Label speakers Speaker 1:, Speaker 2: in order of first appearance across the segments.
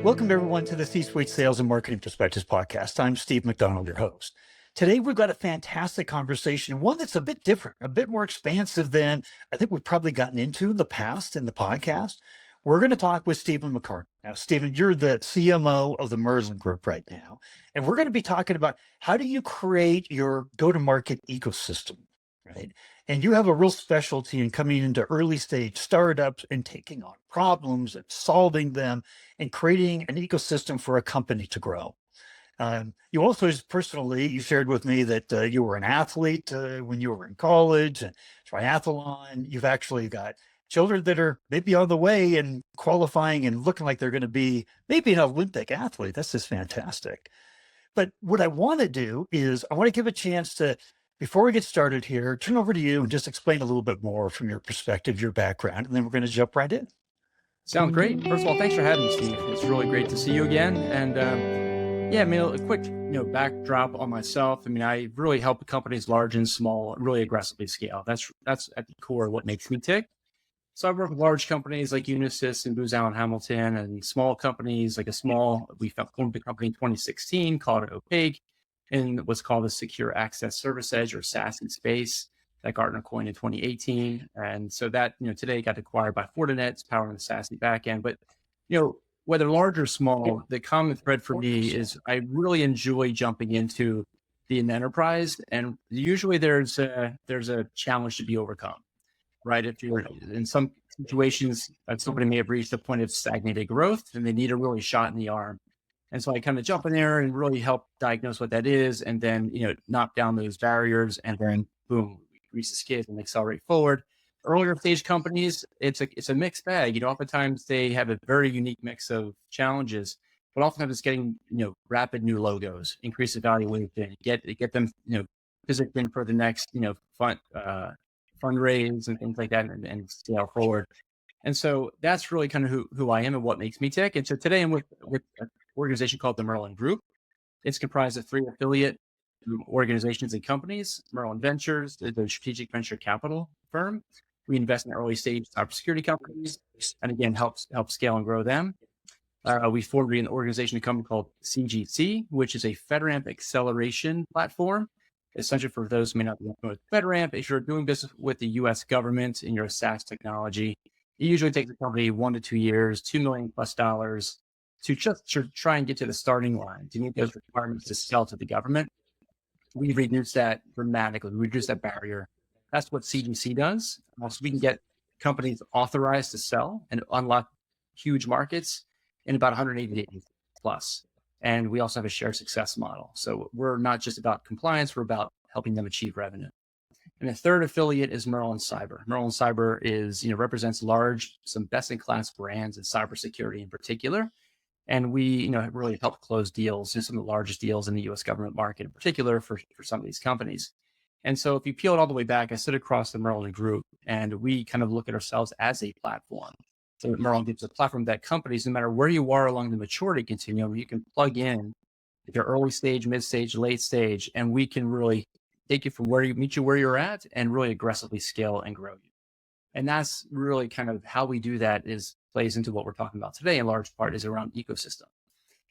Speaker 1: Welcome everyone to the C-Suite Sales and Marketing Perspectives podcast. I'm Steve McDonald, your host. Today, we've got a fantastic conversation, one that's a bit different, a bit more expansive than I think we've probably gotten into in the past in the podcast. We're going to talk with Stephen McCarney. Now, Stephen, you're the CMO of the Merlin Group right now, and we're going to be talking about how do you create your go-to-market ecosystem, right? And you have a real specialty in coming into early stage startups and taking on problems and solving them and creating an ecosystem for a company to grow. You also personally, you shared with me that you were an athlete when you were in college and triathlon. You've actually got children that are maybe on the way and qualifying and looking like they're going to be maybe an Olympic athlete. That's just fantastic. But what I want to do is I want to give a chance to, before we get started here, turn over to you and just explain a little bit more from your perspective, your background, and then we're going to jump right in.
Speaker 2: Sounds great. First of all, thanks for having me, Steve. It's really great to see you again. And yeah, I mean, a quick backdrop on myself. I mean, I really help companies large and small really aggressively scale. That's at the core of what makes me tick. So I work with large companies like Unisys and Booz Allen Hamilton, and small companies like we formed a company in 2016 called Opaque in what's called the Secure Access Service Edge or SASE space that Gartner coined in 2018. And so that, today got acquired by Fortinet, it's powering the SASE backend. But, whether large or small, the common thread for me is I really enjoy jumping into the enterprise. And usually there's a challenge to be overcome. Right? If you're in some situations, somebody may have reached a point of stagnated growth and they need a really shot in the arm. And so I kind of jump in there and really help diagnose what that is and then, knock down those barriers and then boom, grease the skids and accelerate forward. Earlier stage companies, it's a mixed bag. Oftentimes they have a very unique mix of challenges, but oftentimes it's getting, rapid new logos, increase evaluation, get them, positioned for the next, fundraise and things like that and scale forward. And so that's really kind of who I am and what makes me tick. And so today I'm with an organization called the Merlin Group. It's comprised of 3 affiliate organizations and companies. Merlin Ventures, the strategic venture capital firm. We invest in early stage cybersecurity companies and again, help scale and grow them. We formed an organization, a company called CGC, which is a FedRAMP acceleration platform. Essentially, for those who may not be familiar with FedRAMP, if you're doing business with the U.S. government and you're a SaaS technology, it usually takes a company 1 to 2 years, $2 million plus to just try and get to the starting line to meet those requirements to sell to the government. We've reduced that dramatically. We reduced that barrier. That's what CGC does. So we can get companies authorized to sell and unlock huge markets in about 180 days plus. And we also have a shared success model. So we're not just about compliance, we're about helping them achieve revenue. And the third affiliate is Merlin Cyber. Merlin Cyber is, represents some best-in-class brands in cybersecurity in particular. And we, really help close deals, some of the largest deals in the US government market in particular for some of these companies. And so if you peel it all the way back, I sit across the Merlin Group and we kind of look at ourselves as a platform. So Merlin gives a platform that companies, no matter where you are along the maturity continuum, you can plug in if you're early stage, mid stage, late stage, and we can really take you from meet you where you're at and really aggressively scale and grow you. And that's really kind of how we do that plays into what we're talking about today in large part is around ecosystem.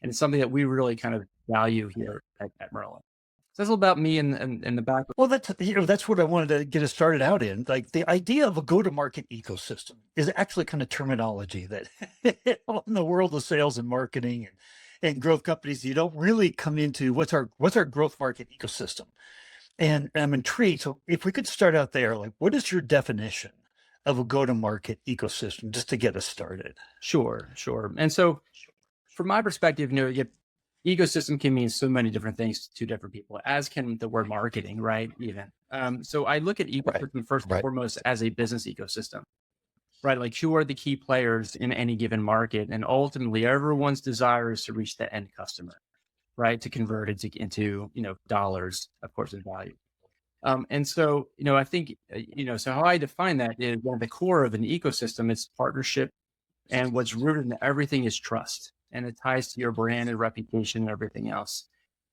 Speaker 2: And it's something that we really kind of value here at Merlin. So that's all about me and the back.
Speaker 1: Well, that's what I wanted to get us started out in. Like the idea of a go-to-market ecosystem is actually kind of terminology that in the world of sales and marketing and growth companies, you don't really come into what's our growth market ecosystem. And I'm intrigued. So if we could start out there, like what is your definition of a go-to-market ecosystem just to get us started?
Speaker 2: Sure. And so from my perspective, ecosystem can mean so many different things to different people, as can the word marketing, right? Even. So I look at ecosystem first and foremost as a business ecosystem, right? Like who are the key players in any given market? And ultimately everyone's desire is to reach the end customer, right? To convert it into dollars, of course, in value. And so, I think, so how I define that is at the core of an ecosystem, it's partnership, and what's rooted in everything is trust, and it ties to your brand and reputation and everything else.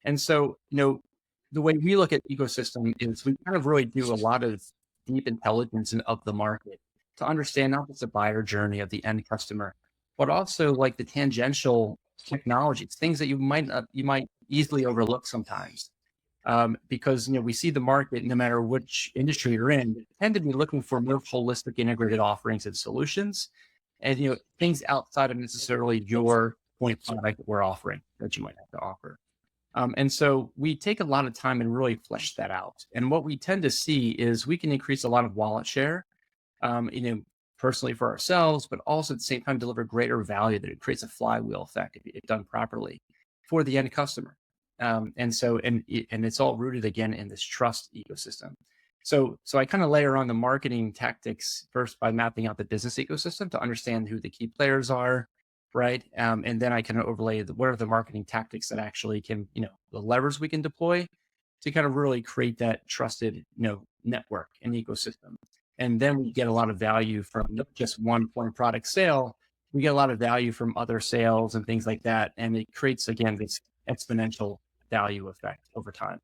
Speaker 2: And so, the way we look at ecosystem is we kind of really do a lot of deep intelligence of the market to understand not just the buyer journey of the end customer, but also like the tangential technologies, things that you might easily overlook sometimes. Because we see the market, no matter which industry you're in, they tend to be looking for more holistic, integrated offerings and solutions, and things outside of necessarily your point product or offering that you might have to offer. And so we take a lot of time and really flesh that out. And what we tend to see is we can increase a lot of wallet share, um, you know, personally for ourselves, but also at the same time deliver greater value that it creates a flywheel effect if done properly for the end customer. And it's all rooted again in this trust ecosystem. So I kind of layer on the marketing tactics first by mapping out the business ecosystem to understand who the key players are, right? And then I kind of overlay what are the marketing tactics that actually can, the levers we can deploy to kind of really create that trusted, network and ecosystem. And then we get a lot of value from not just one point product sale. We get a lot of value from other sales and things like that. And it creates, again, this exponential value effect over time.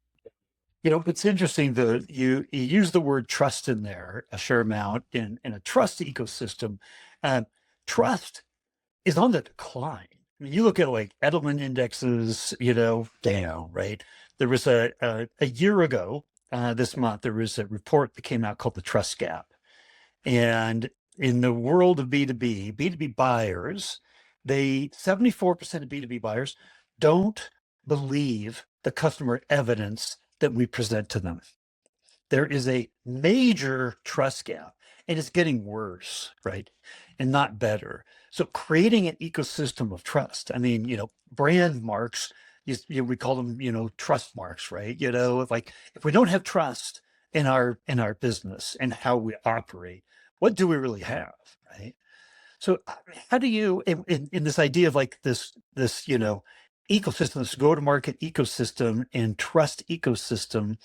Speaker 1: It's interesting that you use the word trust in there a fair amount in a trust ecosystem. Trust is on the decline. I mean, you look at like Edelman indexes, down, right? There was a year ago this month, there was a report that came out called the Trust Gap. And in the world of B2B buyers, 74% of B2B buyers don't believe the customer evidence that we present to them. There is a major trust gap and it's getting worse, right? And not better. So creating an ecosystem of trust. I mean, brand marks, we call them, trust marks, right? Like if we don't have trust in our business and how we operate, what do we really have, right? So how do you, in this idea of like this, ecosystem, this go-to-market ecosystem and trust ecosystem,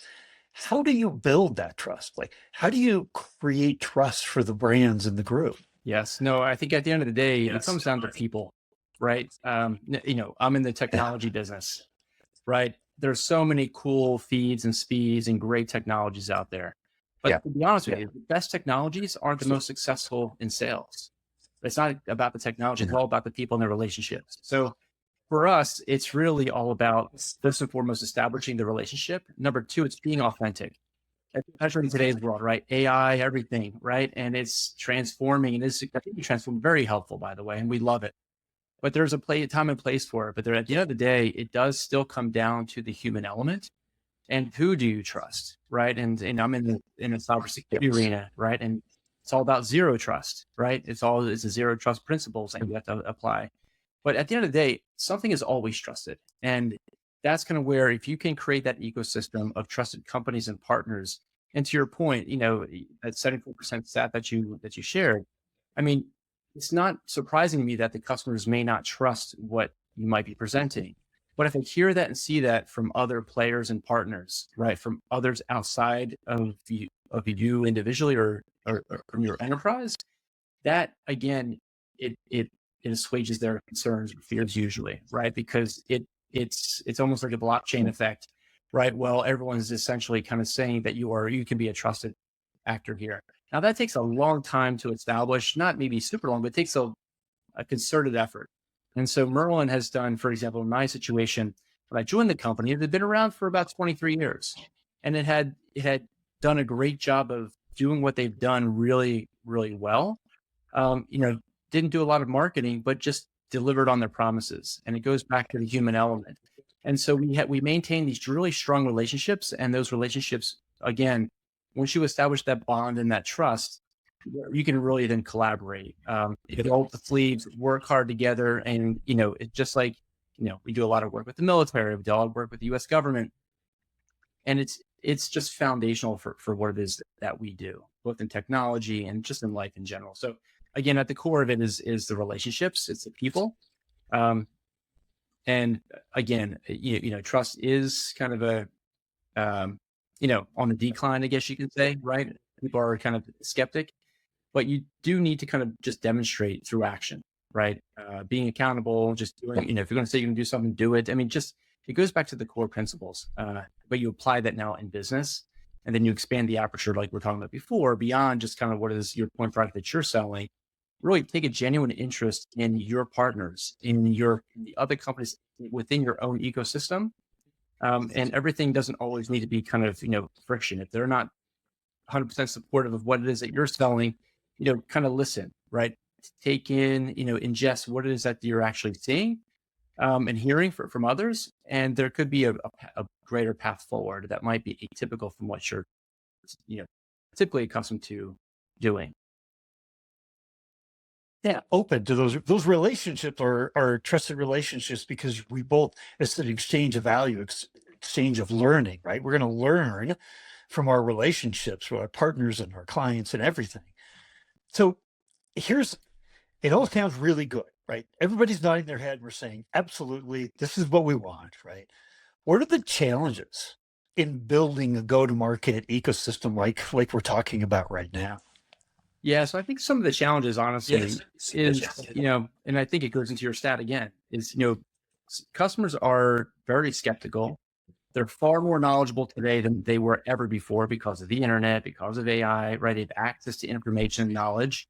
Speaker 1: how do you build that trust? Like, how do you create trust for the brands in the group?
Speaker 2: Yes. No, I think at the end of the day, it comes down to people, right? I'm in the technology business, right? There's so many cool feeds and speeds and great technologies out there. But to be honest with you, the best technologies aren't the most successful in sales. It's not about the technology. It's all about the people and their relationships. So for us, it's really all about, first and foremost, establishing the relationship. Number two, it's being authentic. Especially in today's world, right? AI, everything, right? And it's transforming, and it's transforming, very helpful, by the way, and we love it. But there's a time and place for it. But at the end of the day, it does still come down to the human element and who do you trust, right? And I'm in the cybersecurity arena, right? And it's all about zero trust, right? It's a zero trust principles that you have to apply. But at the end of the day, something is always trusted. And that's kind of where, if you can create that ecosystem of trusted companies and partners, and to your point, that 74% stat that you shared, I mean, it's not surprising to me that the customers may not trust what you might be presenting. But if I hear that and see that from other players and partners, right, from others outside of you individually or from your enterprise, that again, it assuages their concerns or fears usually, right? Because it's almost like a blockchain effect, right? Well, everyone's essentially kind of saying that you can be a trusted actor here. Now that takes a long time to establish, not maybe super long, but it takes a concerted effort. And so Merlin has done, for example, in my situation, when I joined the company, it had been around for about 23 years. And it had done a great job of doing what they've done really, really well. Didn't do a lot of marketing, but just delivered on their promises. And it goes back to the human element. And so we maintain these really strong relationships, and those relationships, again, once you establish that bond and that trust, you can really then collaborate, roll up the sleeves, work hard together. And, it's just like, we do a lot of work with the military, we do a lot of work with the US government. And it's just foundational for what it is that we do, both in technology and just in life in general. So again, at the core of it is the relationships, it's the people. And again, trust is kind of on the decline, I guess you could say, right? People are kind of skeptic, but you do need to kind of just demonstrate through action, right? Being accountable, just doing, if you're going to say you're going to do something, do it. I mean, it goes back to the core principles, but you apply that now in business, and then you expand the aperture, like we're talking about before, beyond just kind of what is your point product that you're selling, really take a genuine interest in your partners, in the other companies within your own ecosystem. And everything doesn't always need to be kind of, friction. If they're not 100% supportive of what it is that you're selling, kind of listen, right? Take in, ingest what it is that you're actually seeing, and hearing from others. And there could be a greater path forward that might be atypical from what you're, you know, typically accustomed to doing.
Speaker 1: Yeah, open to those relationships are trusted relationships because we both, it's an exchange of value, exchange of learning, right? We're going to learn from our relationships with our partners and our clients and everything. So here's, it all sounds really good, right? Everybody's nodding their head. We're saying, absolutely, this is what we want, right? What are the challenges in building a go-to-market ecosystem like we're talking about right now?
Speaker 2: Yeah. So I think some of the challenges, honestly, is, and I think it goes into your stat again, is, customers are very skeptical. They're far more knowledgeable today than they were ever before because of the internet, because of AI, right? They have access to information and knowledge.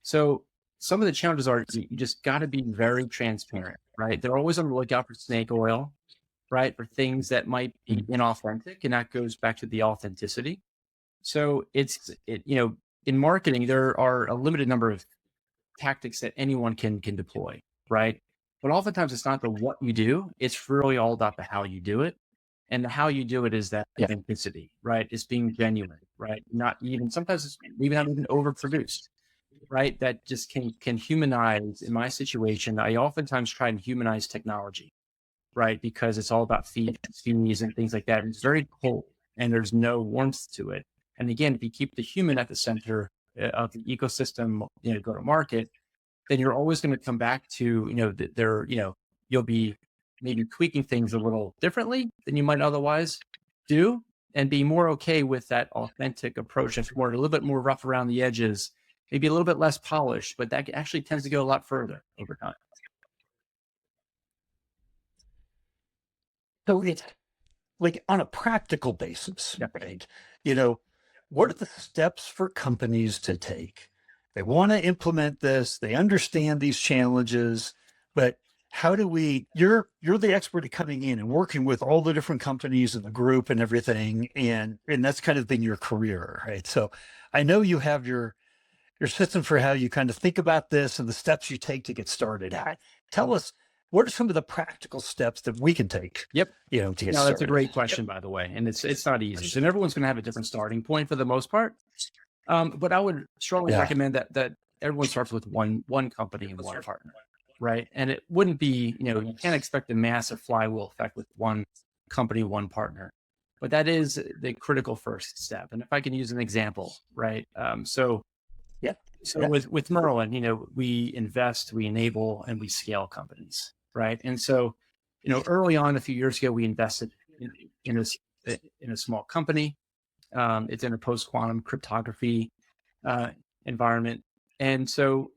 Speaker 2: So some of the challenges are you just got to be very transparent, right? They're always on the lookout for snake oil, right? For things that might be inauthentic. And that goes back to the authenticity. So in marketing, there are a limited number of tactics that anyone can deploy, right? But oftentimes it's not the what you do, it's really all about the how you do it. And the how you do it is that authenticity, right? It's being genuine, right? Not even sometimes it's maybe not even overproduced, right? That just can humanize. In my situation, I oftentimes try and humanize technology, right? Because it's all about fees and things like that. And it's very cold and there's no warmth to it. And again, if you keep the human at the center of the ecosystem, go to market, then you're always going to come back to, you'll be maybe tweaking things a little differently than you might otherwise do, and be more okay with that authentic approach. That's more, a little bit more rough around the edges, maybe a little bit less polished, but that actually tends to go a lot further over time.
Speaker 1: So it's like on a practical basis,
Speaker 2: Yeah.
Speaker 1: right? You know, what are the steps for companies to take? They want to implement this, they understand these challenges, but how do we, you're the expert at coming in and working with all the different companies in the group and everything. And that's kind of been your career, right? So I know you have your system for how you kind of think about this and the steps you take to get started. Tell us, what are some of the practical steps that we can take,
Speaker 2: Yep.
Speaker 1: to get
Speaker 2: No, that's a
Speaker 1: started?
Speaker 2: great question, by the way. And it's not easy. And everyone's going to have a different starting point for the most part. But I would strongly
Speaker 1: Yeah.
Speaker 2: recommend that everyone starts with one company and one partner, right? And it wouldn't be, you can't expect a massive flywheel effect with one company, one partner. But that is the critical first step. And if I can use an example, right?
Speaker 1: Yeah.
Speaker 2: So
Speaker 1: Yeah.
Speaker 2: with Merlin, we invest, we enable, and we scale companies, right? And so, early on, a few years ago, we invested in a small company. It's in a post-quantum cryptography environment. And so,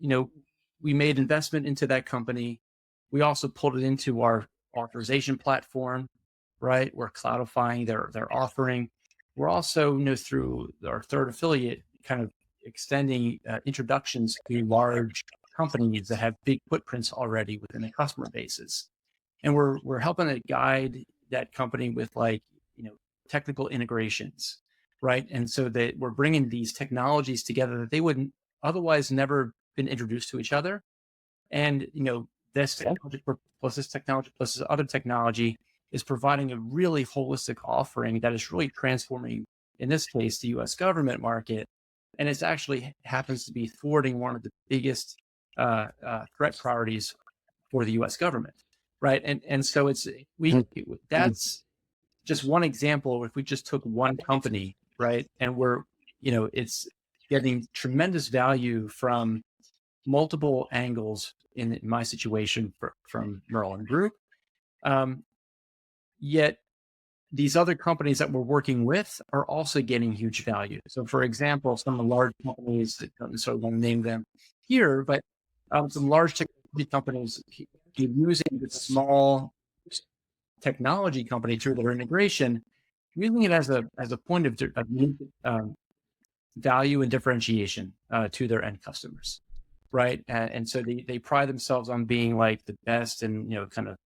Speaker 2: we made investment into that company. We also pulled it into our authorization platform, right? We're cloudifying their offering. We're also, through our third affiliate, kind of extending introductions to large companies that have big footprints already within the customer bases. And we're helping to guide that company with technical integrations, right? And so that we're bringing these technologies together that they wouldn't otherwise never been introduced to each other. And, this technology plus this technology plus this other technology is providing a really holistic offering that is really transforming, in this case, the US government market. And it's actually happens to be thwarting one of the biggest threat priorities for the US government. Right. And so that's just one example. If we just took one company, right, and it's getting tremendous value from multiple angles in my situation from Merlin Group. Yet these other companies that we're working with are also getting huge value. So, for example, some of the large companies, I don't necessarily want to name them here, but some large technology companies using this small technology company through their integration, using it as a point of value and differentiation to their end customers. right? And so they pride themselves on being like the best and, kind of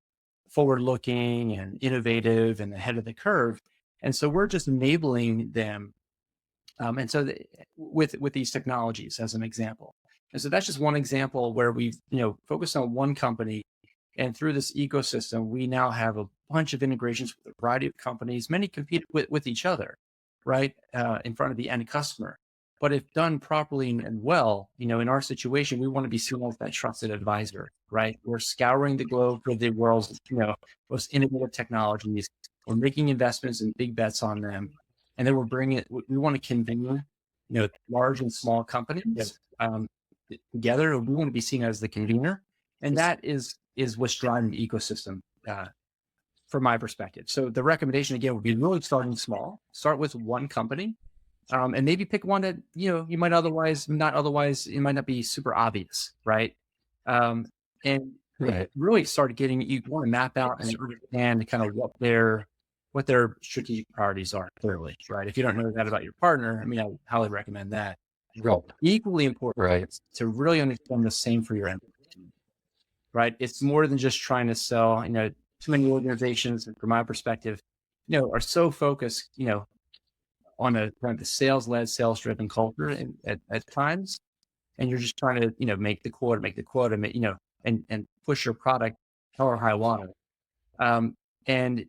Speaker 2: forward looking and innovative and ahead of the curve. And so we're just enabling them. And so with these technologies as an example. And so that's just one example where we've, focused on one company, and through this ecosystem, we now have a bunch of integrations with a variety of companies. Many compete with each other, right, in front of the end customer. But if done properly and well, in our situation, we want to be seen as that trusted advisor, right? We're scouring the globe for the world's, most innovative technologies. We're making investments and big bets on them, and then we're bringing it. We want to convene, large and small companies together. We want to be seen as the convener, and that is what's driving the ecosystem from my perspective. So the recommendation again would be really starting small. Start with one company, and maybe pick one that you might otherwise it might not be super obvious, right? And
Speaker 1: Right.
Speaker 2: really start getting, you want to map out and understand kind of what their strategic priorities are clearly, right? If you don't know that about your partner, I mean, I would highly recommend that.
Speaker 1: Right.
Speaker 2: Equally important
Speaker 1: Right.
Speaker 2: is to really understand the same for your end, right? It's more than just trying to sell. Too many organizations, from my perspective, are so focused, on a kind of the sales-led, sales-driven culture at times, and you're just trying to, make the quota, and push your product hell or high water. And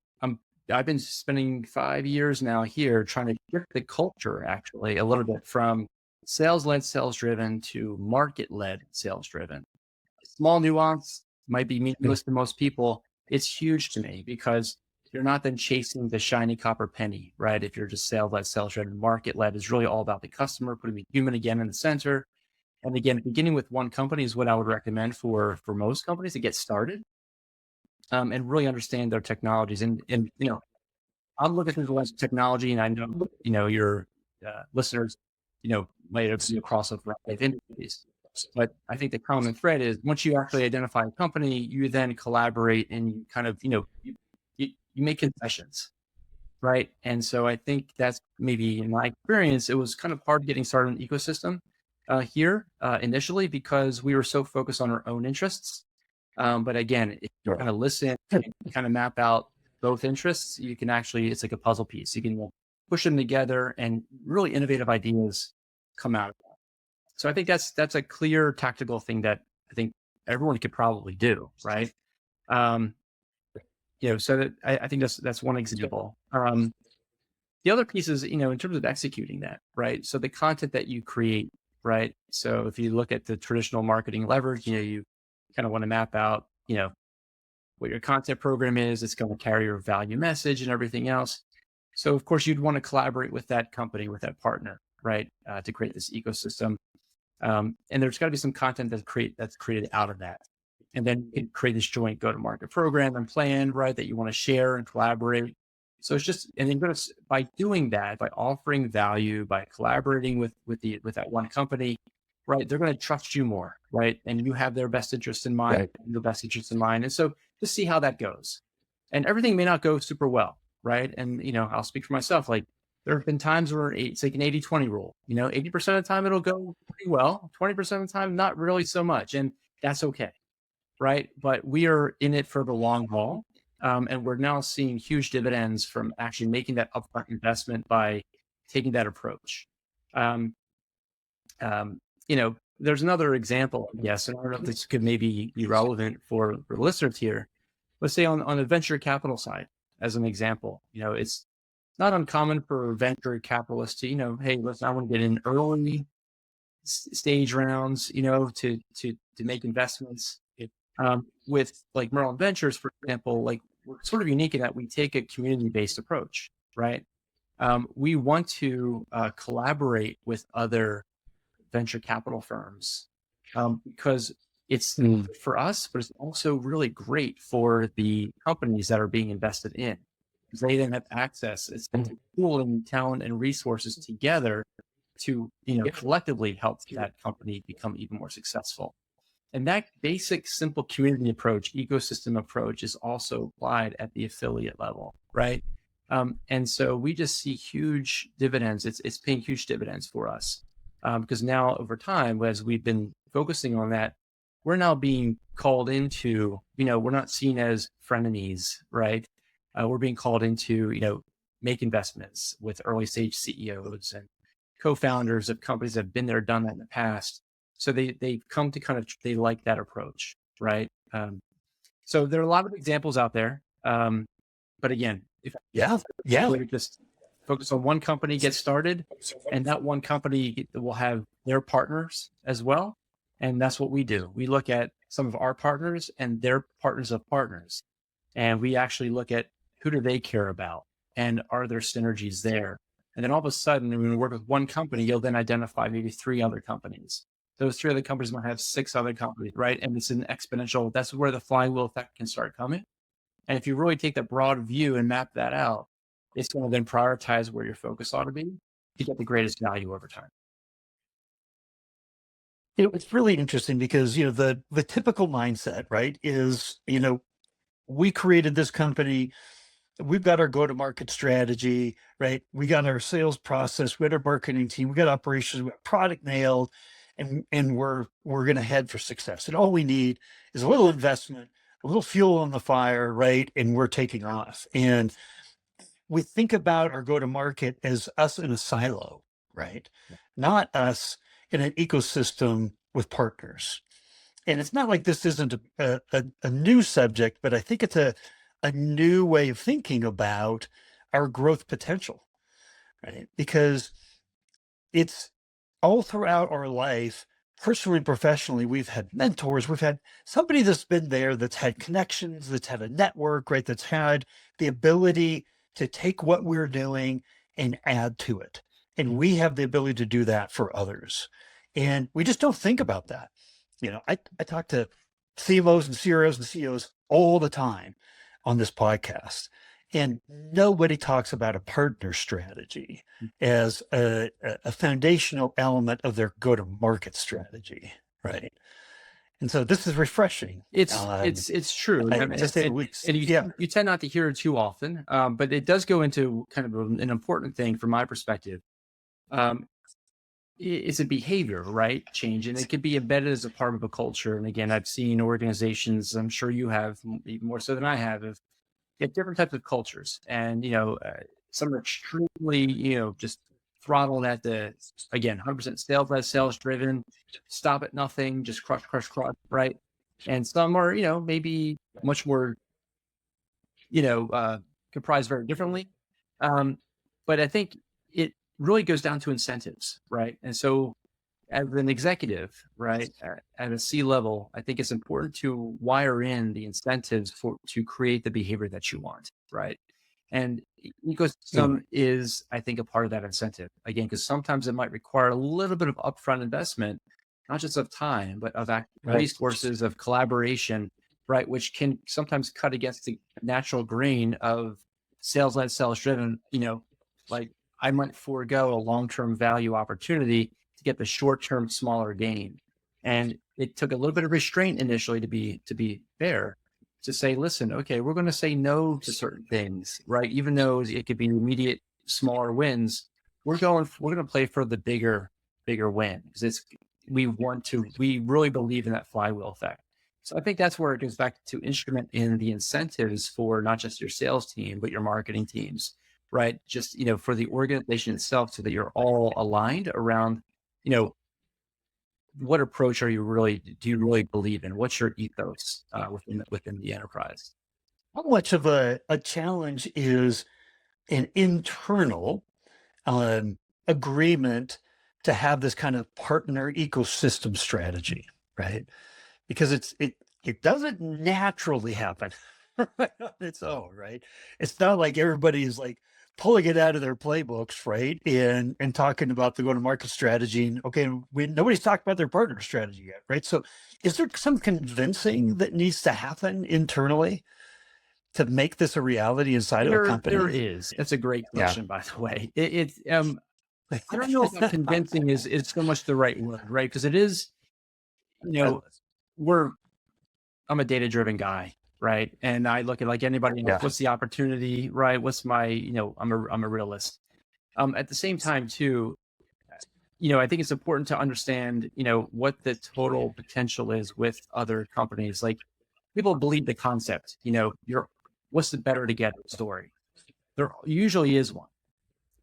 Speaker 2: I've been spending 5 years now here trying to shift the culture actually a little bit from sales-led, sales-driven to market-led, sales-driven. Small nuance might be meaningless to most people. It's huge to me because you're not then chasing the shiny copper penny, right? If you're just sales-led, sales-driven, market-led is really all about the customer, putting the human again in the center. And again, beginning with one company is what I would recommend for most companies to get started, and really understand their technologies. And I'm looking through the lens of technology, and I know your listeners, might have seen across a variety of industries. But I think the common thread is once you actually identify a company, you then collaborate and you kind of you make concessions, right? And so I think that's maybe in my experience, it was kind of hard getting started in the ecosystem here initially because we were so focused on our own interests. But again, if you kind of listen, kind of map out both interests, you can actually, it's like a puzzle piece. You can push them together and really innovative ideas come out of that. So I think that's a clear tactical thing that I think everyone could probably do, right? So that I think that's one example. The other piece is, in terms of executing that, right? So the content that you create, right? So if you look at the traditional marketing leverage, you kind of want to map out, what your content program is. It's going to carry your value message and everything else. So of course you'd want to collaborate with that company, with that partner, right? To create this ecosystem. And there's got to be some content that's created out of that. And then you can create this joint go-to-market program and plan, right? That you want to share and collaborate. So it's just, and then by doing that, by offering value, by collaborating with that one company, right? They're going to trust you more, right? And you have their best interest in mind,
Speaker 1: Right.
Speaker 2: your best interest in mind. And so just see how that goes. And everything may not go super well, right? And, I'll speak for myself. Like there have been times where it's like an 80-20 rule, 80% of the time it'll go pretty well, 20% of the time, not really so much. And that's okay, right? But we are in it for the long haul. And we're now seeing huge dividends from actually making that upfront investment by taking that approach. Um, there's another example, yes, and I don't know if this could maybe be relevant for listeners here. Let's say on the venture capital side, as an example, it's not uncommon for venture capitalists to, hey, listen, I want to get in early stage rounds, to make investments. With like Merlin Ventures, for example, like we're sort of unique in that we take a community-based approach, right? We want to collaborate with other venture capital firms because it's for us, but it's also really great for the companies that are being invested in. They then have access. It's pooling talent and resources together to collectively help that company become even more successful. And that basic, simple community approach, ecosystem approach is also applied at the affiliate level, right? And so we just see huge dividends. It's paying huge dividends for us because now over time, as we've been focusing on that, we're now being called into, we're not seen as frenemies, right? We're being called into, make investments with early stage CEOs and co-founders of companies that have been there, done that in the past. So they've come to they like that approach, right? So there are a lot of examples out there. But again, if we just focus on one company, get started, and that one company will have their partners as well. And that's what we do. We look at some of our partners and their partners of partners. And we actually look at who do they care about and are there synergies there? And then all of a sudden, when we work with one company, you'll then identify maybe 3 other companies. Those 3 other companies might have 6 other companies, right? And it's an exponential. That's where the flywheel effect can start coming. And if you really take the broad view and map that out, it's going to then prioritize where your focus ought to be to get the greatest value over time.
Speaker 1: It's really interesting because, the typical mindset, right, is, we created this company. We've got our go-to-market strategy, right? We got our sales process, we got our marketing team, we got operations, we got product nailed, and we're going to head for success. And all we need is a little investment, a little fuel on the fire, right? And we're taking off. And we think about our go-to-market as us in a silo, right? Not us in an ecosystem with partners. And it's not like this isn't a new subject, but I think it's a new way of thinking about our growth potential, right? Because it's all throughout our life, personally and professionally, we've had mentors, we've had somebody that's been there, that's had connections, that's had a network, right? That's had the ability to take what we're doing and add to it. And we have the ability to do that for others. And we just don't think about that. I talk to CMOs and CROs and CEOs all the time on this podcast, and nobody talks about a partner strategy as a foundational element of their go-to-market strategy, right? And so this is refreshing.
Speaker 2: It's true. You tend not to hear it too often, but it does go into kind of an important thing from my perspective. It's a behavior, right? Change, and it could be embedded as a part of a culture. And again, I've seen organizations, I'm sure you have even more so than I have different types of cultures. And, some are extremely, just throttled at the, again, 100% sales-led, sales-driven, stop at nothing, just crush, right? And some are, maybe much more, comprised very differently. But I think it really goes down to incentives, right? And so as an executive, right, at a C level, I think it's important to wire in the incentives to create the behavior that you want, right? And ecosystem is, I think, a part of that incentive. Again, because sometimes it might require a little bit of upfront investment, not just of time, but of resources, of collaboration, right? Which can sometimes cut against the natural grain of sales-led, sales-driven, like I might forego a long-term value opportunity to get the short-term smaller gain. And it took a little bit of restraint initially to be fair, to say, listen, okay, we're going to say no to certain things, right? Even though it could be immediate smaller wins, we're going to play for the bigger win, because we really believe in that flywheel effect. So I think that's where it goes back to instrument in the incentives for not just your sales team, but your marketing teams, right? Just, for the organization itself, so that you're all aligned around, what approach do you really believe in? What's your ethos within the enterprise?
Speaker 1: How much of a challenge is an internal agreement to have this kind of partner ecosystem strategy, right? Because it doesn't naturally happen right on its own, right? It's not like everybody's like pulling it out of their playbooks, right? And talking about the go-to-market strategy. And okay, nobody's talked about their partner strategy yet, right? So is there some convincing that needs to happen internally to make this a reality inside of a company?
Speaker 2: There is. That's a great question, by the way. I don't know if convincing is so much the right word, right? Because it is, I'm a data-driven guy, right? And I look at, like anybody, what's the opportunity, right? What's my, I'm a realist. At the same time, too, I think it's important to understand, what the total potential is with other companies. Like people believe the concept, what's the better together story? There usually is one.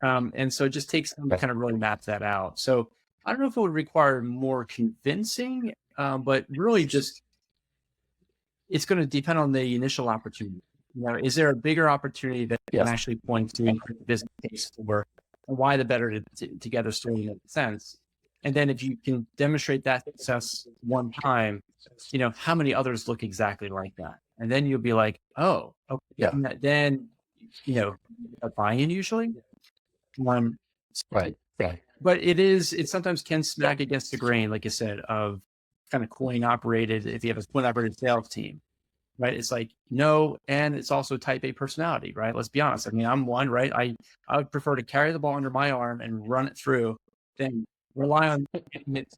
Speaker 2: And so it just takes time to kind of really map that out. So I don't know if it would require more convincing, but really just it's going to depend on the initial opportunity. Is there a bigger opportunity that can actually point to the business case for why the better together story makes sense? And then if you can demonstrate that success one time, how many others look exactly like that? And then you'll be like, oh, okay. And then, a buy-in usually. Um,
Speaker 1: Right.
Speaker 2: but it sometimes can smack against the grain, like you said, of kind of coin operated, if you have a coin operated sales team, right? It's like, no, and it's also type A personality, right? Let's be honest. I mean, I'm one, right? I would prefer to carry the ball under my arm and run it through than rely on it,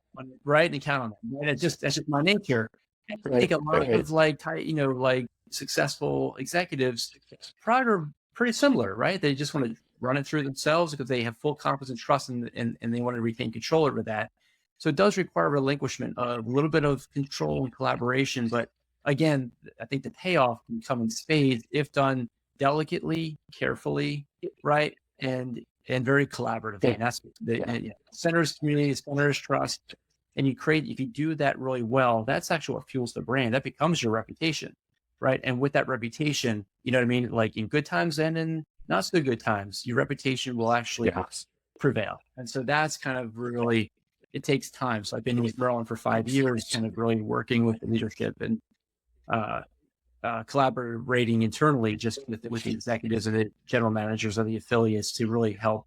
Speaker 2: right? And count on it. And that's just my nature. I think a lot of like successful executives probably are pretty similar, right? They just want to run it through themselves because they have full confidence and trust and they want to retain control over that. So it does require relinquishment of a little bit of control and collaboration. But again, I think the payoff can come in spades if done delicately, carefully, right? And very collaboratively. And that's the centers community, centers trust. And if you do that really well, that's actually what fuels the brand. That becomes your reputation, right? And with that reputation, you know what I mean? Like in good times and in not so good times, your reputation will actually prevail. And so that's kind of really, it takes time. So I've been with Merlin for 5 years, kind of really working with the leadership and collaborating internally just with the executives and the general managers of the affiliates to really help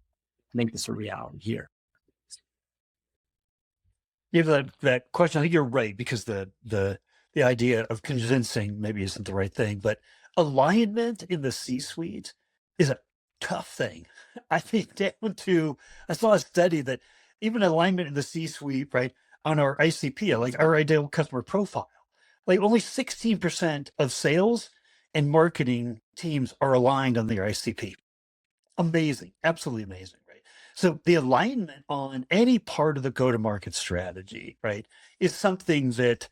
Speaker 2: make this a reality here.
Speaker 1: Yeah, that question, I think you're right, because the idea of convincing maybe isn't the right thing, but alignment in the C-suite is a tough thing. I think I saw a study that even alignment in the C-suite, right, on our ICP, like our ideal customer profile, like only 16% of sales and marketing teams are aligned on their ICP. Amazing, absolutely amazing, right? So the alignment on any part of the go-to-market strategy, right, is something that,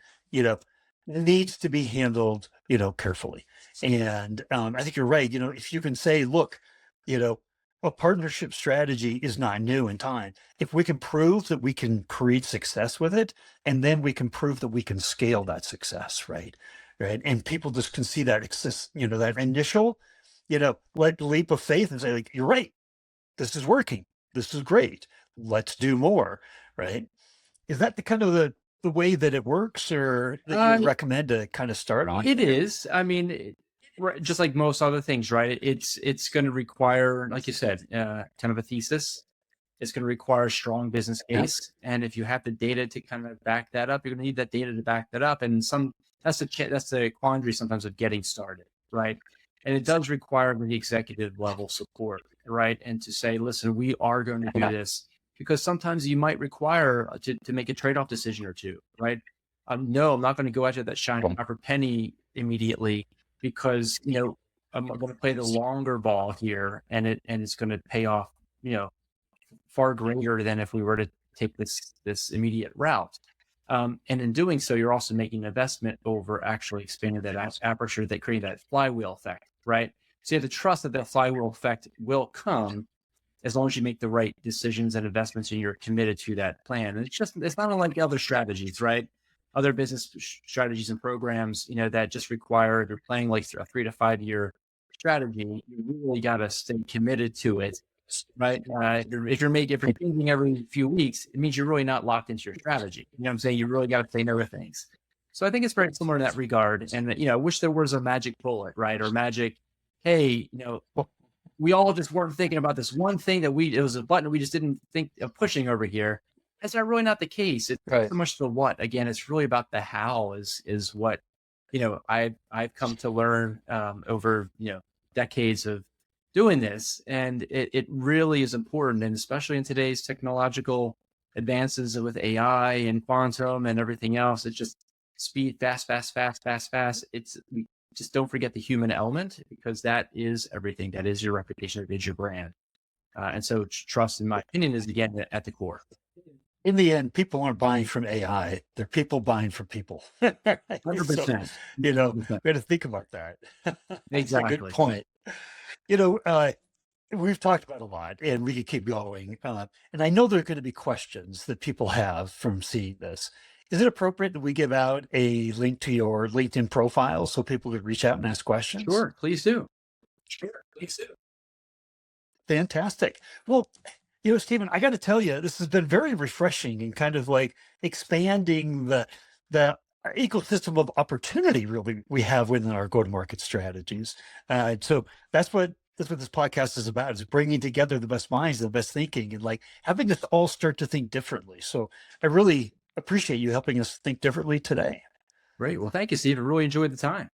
Speaker 1: needs to be handled, carefully. And I think you're right. If you can say, look, a partnership strategy is not new in time. If we can prove that we can create success with it, and then we can prove that we can scale that success, right? Right. And people just can see that that initial, like leap of faith and say, like, you're right. This is working. This is great. Let's do more. Right. Is that the kind of the way that it works, or that you recommend to kind of start on?
Speaker 2: It is. I mean, just like most other things, right? It's going to require, like you said, kind of a thesis. It's going to require a strong business case, and if you have the data to kind of back that up, you're going to need that data to back that up. And that's the quandary sometimes of getting started, right? And it does require the executive level support, right? And to say, listen, we are going to do this, because sometimes you might require to make a trade-off decision or two, right? No, I'm not going to go after that shiny copper penny immediately, because I'm going to play the longer ball here, and it's going to pay off, far greater than if we were to take this immediate route. And in doing so, you're also making an investment over actually expanding that aperture, that creating that flywheel effect, right? So you have to trust that flywheel effect will come as long as you make the right decisions and investments and you're committed to that plan. And it's not unlike other strategies, right? Other business strategies and programs, that just require, they're playing like a 3 to 5 year strategy. You really got to stay committed to it, right? If you're changing every few weeks, it means you're really not locked into your strategy. You know what I'm saying? You really got to say no to things. So I think it's very similar in that regard. And, I wish there was a magic bullet, right? Or magic, hey, we all just weren't thinking about this one thing it was a button we just didn't think of pushing over here. That's not really not the case. It's not so much the what. Again, it's really about the how is what, I've come to learn over, decades of doing this. And it really is important. And especially in today's technological advances with AI and quantum and everything else, it's just speed, fast. We just don't forget the human element, because that is everything. That is your reputation. That is your brand. And so trust, in my opinion, is again at the core.
Speaker 1: in the end, people aren't buying from AI. They're people buying from people. So,
Speaker 2: 100%.
Speaker 1: we
Speaker 2: 100%.
Speaker 1: got to think about that. That's a good
Speaker 2: Exactly.
Speaker 1: point. You know, uh, we've talked about a lot and we could keep going. And I know there are going to be questions that people have from seeing this. Is it appropriate that we give out a link to your LinkedIn profile so people could reach out and ask questions?
Speaker 2: Sure. Please do.
Speaker 1: Sure, please do. Fantastic. Well, Stephen, I got to tell you, this has been very refreshing and kind of like expanding the ecosystem of opportunity really we have within our go-to-market strategies. So that's what this podcast is about: is bringing together the best minds, the best thinking, and like having us all start to think differently. So I really appreciate you helping us think differently today.
Speaker 2: Great. Well, thank you, Steve. I really enjoyed the time.